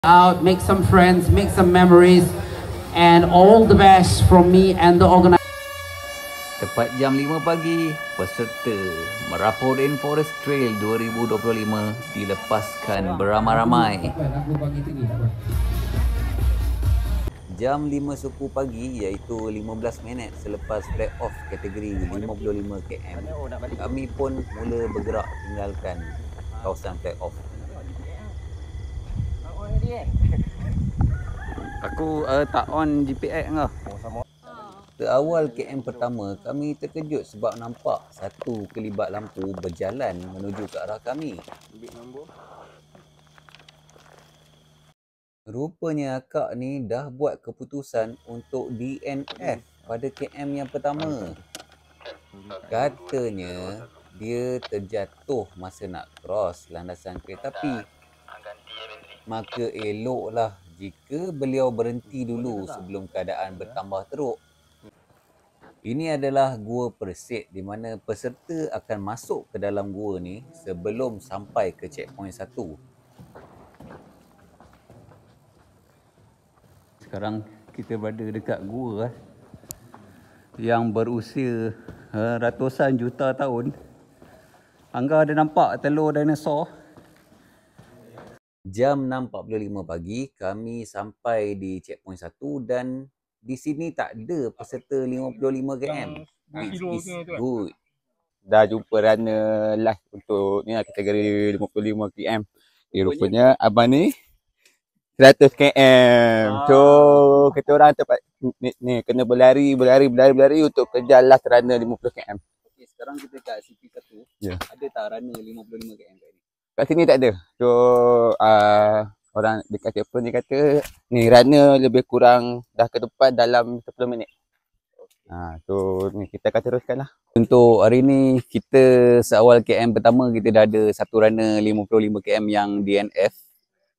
out, make some friends, make some memories, and all the best from me and the organizer. Tepat jam 5 pagi, peserta Merapu Rainforest Trail 2025 dilepaskan beramai-ramai. Jam 5 suku pagi iaitu 15 minit selepas flag off kategori 55 km, kami pun mula bergerak tinggalkan kawasan flag off. Aku tak on GPS kau. Terawal KM pertama, kami terkejut sebab nampak satu kelibat lampu berjalan menuju ke arah kami. Rupanya akak ni dah buat keputusan untuk DNF pada KM yang pertama. Katanya dia terjatuh masa nak cross landasan kereta api. Maka eloklah jika beliau berhenti dulu sebelum keadaan bertambah teruk. Ini adalah Gua Persit di mana peserta akan masuk ke dalam gua ni sebelum sampai ke checkpoint 1. Sekarang kita berada dekat gua yang berusia ratusan juta tahun. Angga ada nampak telur dinosaur? Jam 6.45 pagi, kami sampai di checkpoint 1 dan di sini tak ada peserta 55 km. Which is good. Dah jumpa runner last untuk ni kategori 55 km. Rupanya abang ni 100 km. So kita orang tempat ni kena berlari untuk kejar last runner 50 km. Okay, sekarang kita kat CP1. Yeah. Ada tak runner 55 km kat ni? Kat sini tak ada. So orang dekat checkpoint ni kata ni runner lebih kurang dah ke depan dalam 10 minit. So ni kita akan teruskan lah. Untuk hari ni kita seawal KM pertama kita dah ada satu runner 55 km yang DNF.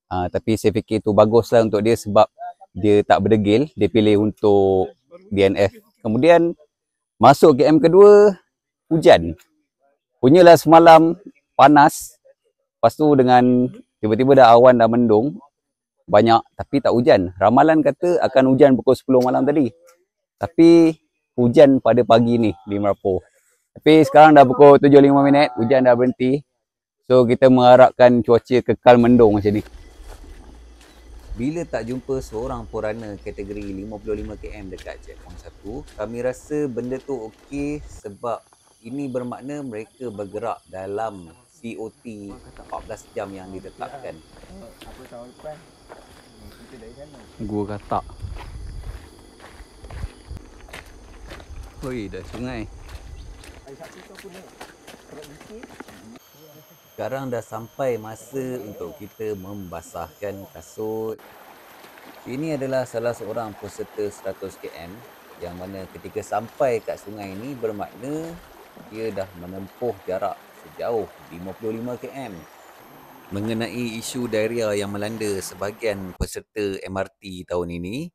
Tapi saya fikir tu baguslah untuk dia sebab dia tak berdegil, dia pilih untuk DNF. Kemudian masuk KM kedua, hujan. Punyalah semalam panas. Lepas tu dengan tiba-tiba dah awan dah mendung banyak tapi tak hujan. Ramalan kata akan hujan pukul 10 malam tadi. Tapi hujan pada pagi ni di Merapu. Tapi sekarang dah pukul 7.05 minit, hujan dah berhenti. So kita mengharapkan cuaca kekal mendung macam ni. Bila tak jumpa seorang pun runner kategori 55 km dekat checkpoint 1, kami rasa benda tu okey sebab ini bermakna mereka bergerak dalam COT 14 jam yang ditetapkan. Gua Katak. Oi, dah sungai. Sekarang dah sampai masa untuk kita membasahkan kasut. Ini adalah salah seorang peserta 100 km yang mana ketika sampai kat sungai ini bermakna dia dah menempuh jarak sejauh 55 km. Mengenai isu diarrhea yang melanda sebahagian peserta MRT tahun ini,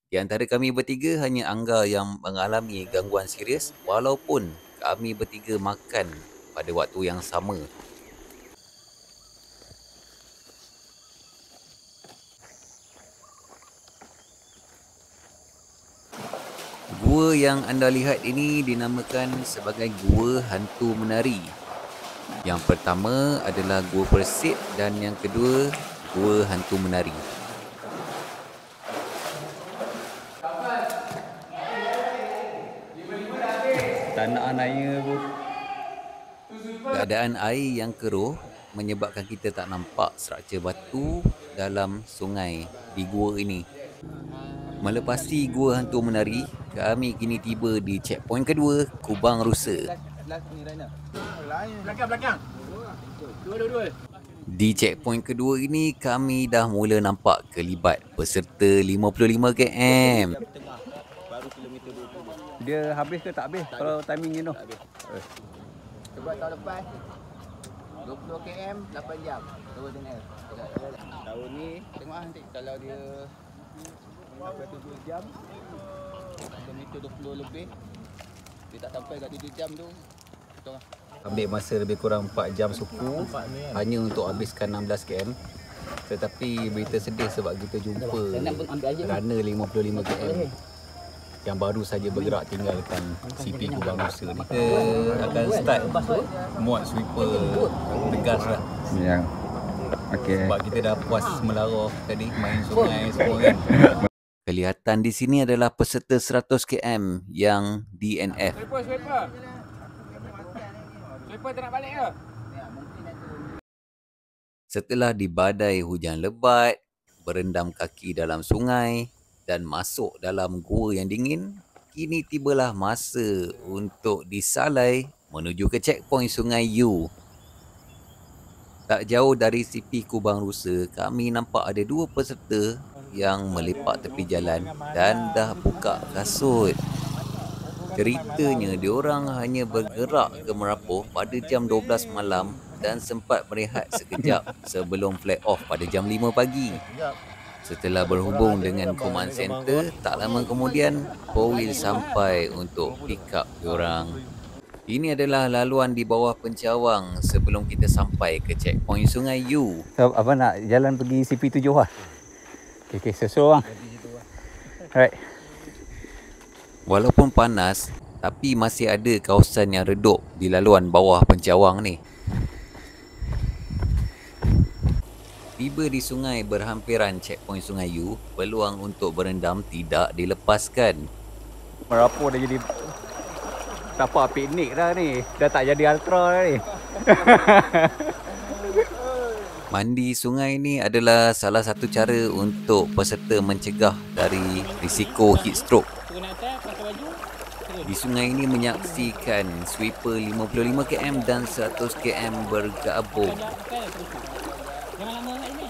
di antara kami bertiga hanya Angga yang mengalami gangguan serius walaupun kami bertiga makan pada waktu yang sama. Gua yang anda lihat ini dinamakan sebagai Gua Hantu Menari. Yang pertama adalah Gua Persit dan yang kedua Gua Hantu Menari. Tanah air tu. Keadaan air yang keruh menyebabkan kita tak nampak struktur batu dalam sungai di gua ini. Melepasi Gua Hantu Menari, kami kini tiba di checkpoint kedua, Kubang Rusa. Belakang. Dua. Di checkpoint kedua ini, kami dah mula nampak kelibat peserta 55 km. Dia habis ke tak habis? Kalau timing ni tu. Sebab tahun lepas 20 km 8 jam. Tahun ni tengok nanti kalau dia sampai 7 jam kilometer 20 lebih, dia tak sampai kat 7 jam tu, betul lah. Ambil masa lebih kurang 4 jam suku hanya untuk habiskan 16 km. Tetapi berita sedih sebab kita jumpa runner 55 km yang baru saja bergerak tinggalkan CP Kubang Nusa ni. Kita akan start muat sweeper tegas lah. Yang okey. Sebab kita dah puas melarah tadi main sungai semua kan. Kelihatan di sini adalah peserta 100 km yang DNF. Sweeper tak nak balik ke? Setelah dibadai hujan lebat, berendam kaki dalam sungai dan masuk dalam gua yang dingin, kini tibalah masa untuk disalai menuju ke checkpoint Sungai U. Tak jauh dari CP Kubang Rusa, kami nampak ada 2 peserta yang melepak tepi jalan dan dah buka kasut. Ceritanya diorang hanya bergerak ke Merapoh pada jam 12 malam dan sempat berehat sekejap sebelum flag off pada jam 5 pagi. Setelah berhubung dengan command center, tak lama kemudian Powil sampai untuk pick up diorang. Ini adalah laluan di bawah Pencawang sebelum kita sampai ke checkpoint Sungai U. So, apa nak jalan pergi CP7 lah? Okey, sesuai bang. Alright. Walaupun panas, tapi masih ada kawasan yang redup di laluan bawah Pencawang ni. Tiba di sungai berhampiran checkpoint Sungai U, peluang untuk berendam tidak dilepaskan. Merapoh dah jadi tapak piknik dah ni. Dah tak jadi ultra dah ni. Mandi sungai ni adalah salah satu cara untuk peserta mencegah dari risiko heat stroke. Di sungai ini menyaksikan sweeper 55 km dan 100 km bergabung.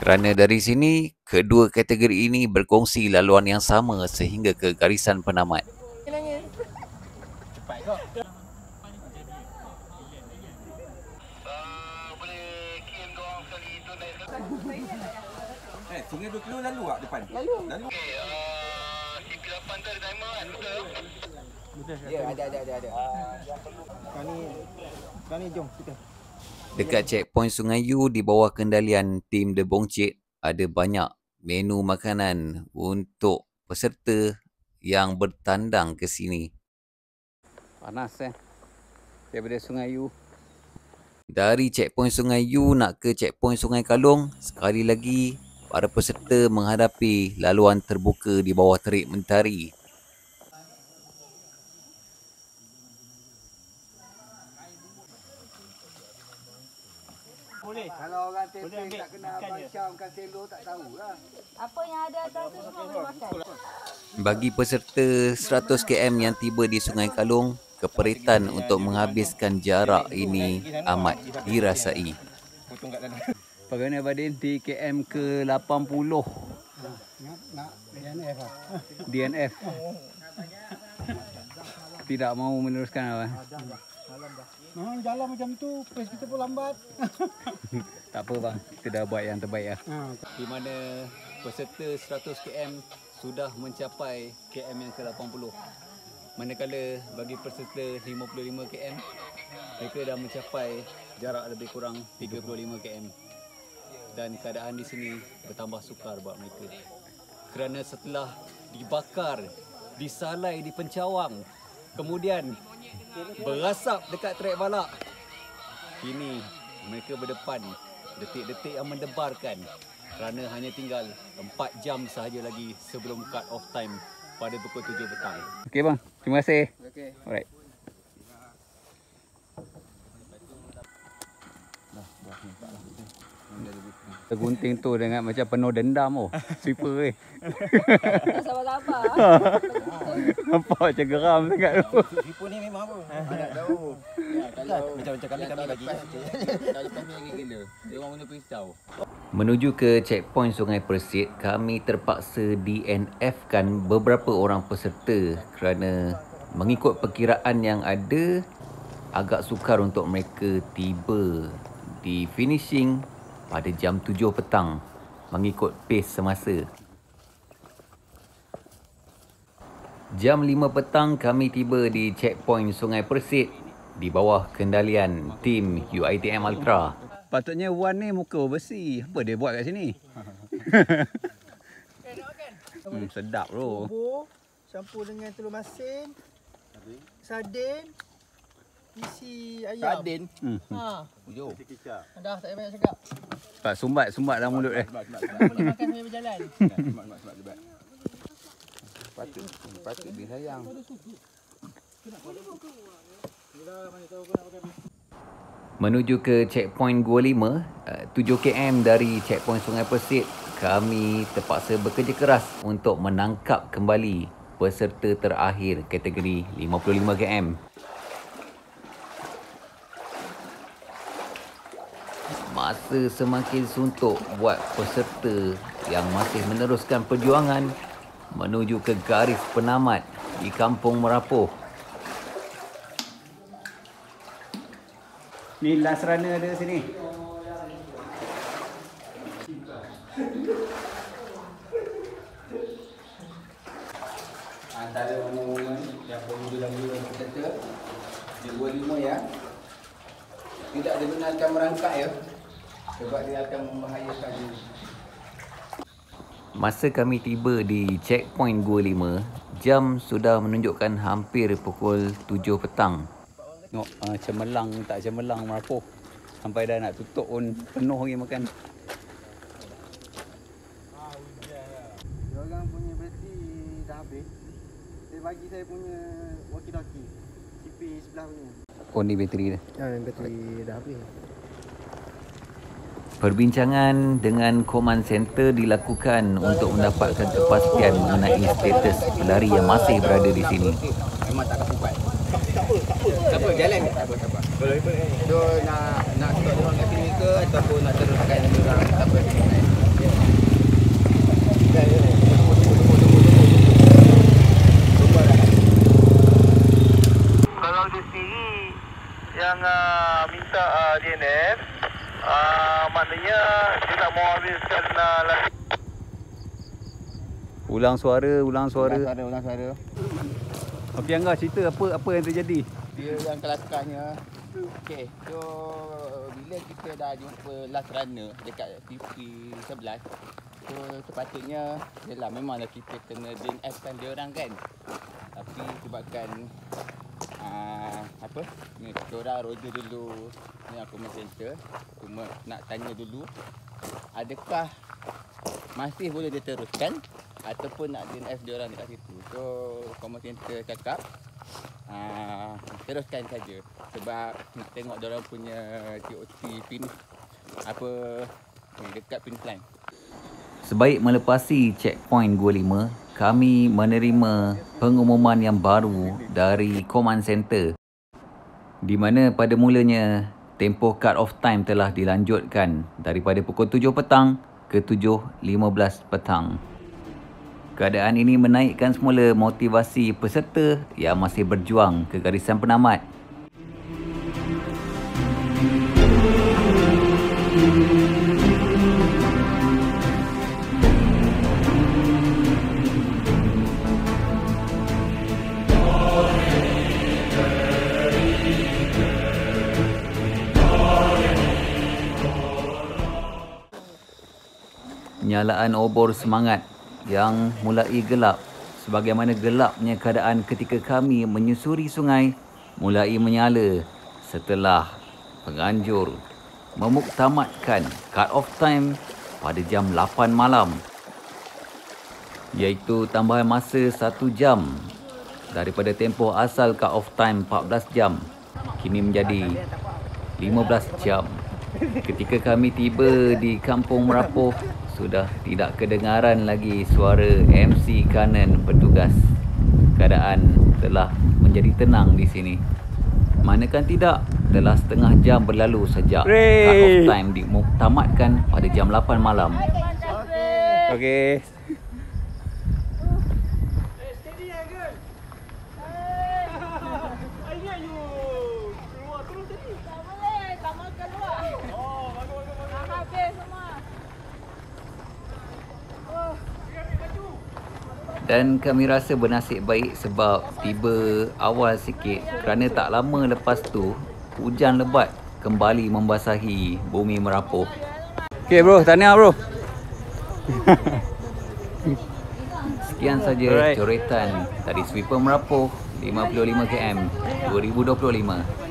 Kerana dari sini, kedua kategori ini berkongsi laluan yang sama sehingga ke garisan penamat. Sungai 2 kilo lalu tak depan? Lalu. CP8 tu ada timer kan? Betul? Ya, ada. Kau ni jom kita. Dekat checkpoint Sungai U di bawah kendalian tim The Bongcit, ada banyak menu makanan untuk peserta yang bertandang ke sini. Panas daripada Sungai U. Dari checkpoint Sungai U nak ke checkpoint Sungai Kalong, sekali lagi para peserta menghadapi laluan terbuka di bawah terik mentari. Kalau orang tempeh tak kenal macam kan selo tak tahulah. Apa yang ada atas tu semua boleh makan. Bagi peserta 100 km yang tiba di Sungai Kalong, keperitan untuk menghabiskan jarak ini amat dirasai. Bagaimana Badin di KM ke 80? Nak DNF lah. DNF. Tidak mau meneruskan apa? Jalan macam tu, pace kita pun lambat. Tak apa bang, kita dah buat yang terbaik lah. Di mana peserta 100 km sudah mencapai KM yang ke-80. Manakala bagi peserta 55 km, mereka dah mencapai jarak lebih kurang 35 km. Dan keadaan di sini bertambah sukar buat mereka. Kerana setelah dibakar, disalai di Pencawang, kemudian berasap dekat trek balak, kini mereka berdepan detik-detik yang mendebarkan kerana hanya tinggal 4 jam sahaja lagi sebelum cut off time pada pukul 7 petang. Okey bang, terima kasih. Okey. Alright. Tergunting tu dengan macam penuh dendam oh. Sweeper Sabar-sabar. Nampak macam geram sangat tu. Sweeper ni memang apa? Tak tahu. Macam kami bagi. Kalau kami lagi gila. Dia orang guna pisau. Menuju ke checkpoint Sungai Persit, kami terpaksa DNF-kan beberapa orang peserta kerana mengikut perkiraan yang ada, agak sukar untuk mereka tiba di finishing pada jam 7 petang mengikut pace semasa. Jam 5 petang kami tiba di checkpoint Sungai Persit di bawah kendalian tim UiTM Ultra. Patutnya Wan ni muka bersih. Apa dia buat kat sini? Sedap bro. Bubur campur dengan telur masin, sardin, isi ayam. Sardin. Ha, Jom. dah tak payah banyak cakap. Tak sumbat dalam mulut dia. Boleh makan sambil berjalan. Sebab. Patut dia sayang. Menuju ke checkpoint Gua 5, 7 km dari checkpoint Sungai Persit, kami terpaksa bekerja keras untuk menangkap kembali peserta terakhir kategori 55 km. Masa semakin suntuk buat peserta yang masih meneruskan perjuangan menuju ke garis penamat di Kampung Merapoh. Ni last runner ada sini. Antara momen-momen yang perlu dilalui peserta di Gua 5 ya. Tidak dibenarkan merangkak ya. Sebab dia akan membahayakan diri. Masa kami tiba di checkpoint Gua 5, jam sudah menunjukkan hampir pukul 7 petang. Tengok cemerlang tak cemerlang Merapoh. Sampai dah nak tutup pun penuh lagi makan. Diorang punya bateri dah habis. Dia bagi saya punya walkie-talkie. CP sebelah punya. Oh ni bateri dia. Bateri dah habis. Perbincangan dengan Command Center dilakukan untuk mendapatkan kepastian mengenai status pelari yang masih berada di sini. Memang tak akan kuat. Tak apa, jalan. Tak apa. So nak stop orang kat sini ke ataupun nak teruskan orang tak apa. Kalau dia sendiri yang minta DNF, maknanya dia tak mau habiskan lagi. Ulang suara. Ulang suara. Okey Angga, cerita apa yang terjadi? Dia yang kelakarnya. Okey, so bila kita dah jumpa last runner dekat TV 11, so sepatutnya yelah memanglah kita kena DNF-kan dia orang kan. Tapi sebabkan ni kita orang roger dulu ni aku center, cuma nak tanya dulu adakah masih boleh diteruskan ataupun nak DNF dia orang dekat situ. So command center cakap teruskan saja sebab nak tengok dia orang punya TOT finish dekat finish line. Sebaik melepasi checkpoint Gua 5, kami menerima pengumuman yang baru dari Command Center di mana pada mulanya tempoh cut off time telah dilanjutkan daripada pukul 7 petang ke 7.15 petang. Keadaan ini menaikkan semula motivasi peserta yang masih berjuang ke garisan penamat. Nyalaan obor semangat yang mulai gelap sebagaimana gelapnya keadaan ketika kami menyusuri sungai mulai menyala setelah penganjur memuktamadkan cut off time pada jam 8 malam, iaitu tambahan masa 1 jam daripada tempoh asal cut off time 14 jam kini menjadi 15 jam. Ketika kami tiba di Kampung Merapoh, sudah tidak kedengaran lagi suara MC kanan bertugas. Keadaan telah menjadi tenang di sini. Manakan tidak, telah setengah jam berlalu sejak cut off time dimuktamadkan pada jam 8 malam. Okey. Dan kami rasa bernasib baik sebab tiba awal sikit kerana tak lama lepas tu hujan lebat kembali membasahi bumi Merapoh. Okay bro, tahniah bro. Sekian saja coretan dari Sweeper Merapoh 55 km 2025.